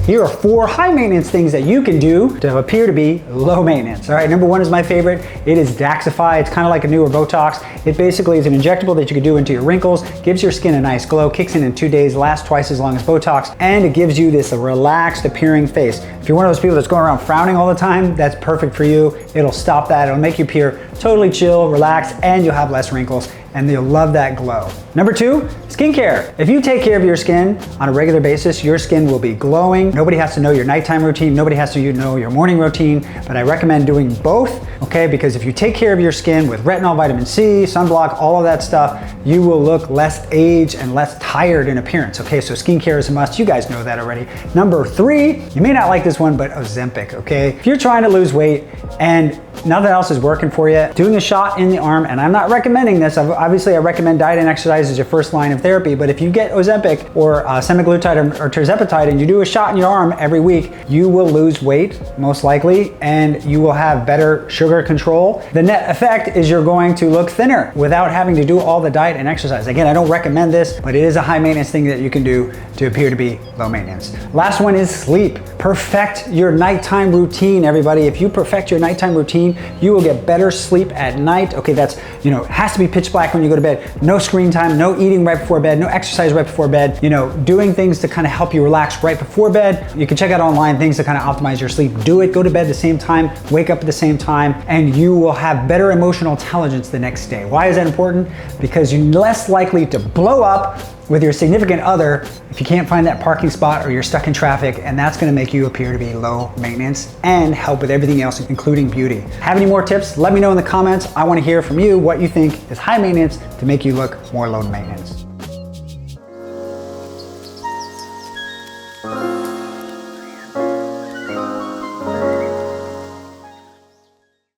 here are 4 high maintenance things that you can do to appear to be low maintenance. All right, number 1 is my favorite. It is Daxify. It's kind of like a newer Botox. It basically is an injectable that you can do into your wrinkles, gives your skin a nice glow, kicks in 2 days, lasts twice as long as Botox, and it gives you this relaxed appearing face. If you're one of those people that's going around frowning all the time, that's perfect for you. It'll stop that. It'll make you appear totally chill, relaxed, and you'll have less wrinkles, and you'll love that glow. Number 2, skincare. If you take care of your skin on a regular basis, your skin will be glowing. Nobody has to know your nighttime routine. Nobody has to know your morning routine, but I recommend doing both, okay? Because if you take care of your skin with retinol, vitamin C, sunblock, all of that stuff, you will look less aged and less tired in appearance, okay? So skincare is a must. You guys know that already. Number 3, you may not like this one, but Ozempic, okay? If you're trying to lose weight and nothing else is working for you, doing a shot in the arm, and I'm not recommending this. Obviously, I recommend diet and exercise as your first line of therapy, but if you get Ozempic or semaglutide or tirzepatide and you do a shot in your arm every week, you will lose weight, most likely, and you will have better sugar control. The net effect is you're going to look thinner without having to do all the diet and exercise. Again, I don't recommend this, but it is a high maintenance thing that you can do to appear to be low maintenance. Last one is sleep. Perfect your nighttime routine, everybody. If you perfect your nighttime routine, you will get better sleep at night. Okay, that's, it has to be pitch black when you go to bed. No screen time, no eating right before bed, no exercise right before bed, doing things to kind of help you relax right before bed. You can check out online things to kind of optimize your sleep. Do it, go to bed at the same time, wake up at the same time, and you will have better emotional intelligence the next day. Why is that important? Because you're less likely to blow up with your significant other if you can't find that parking spot or you're stuck in traffic, and that's gonna make you appear to be low maintenance and help with everything else, including beauty. Have any more tips? Let me know in the comments. I wanna hear from you what you think is high maintenance to make you look more low maintenance.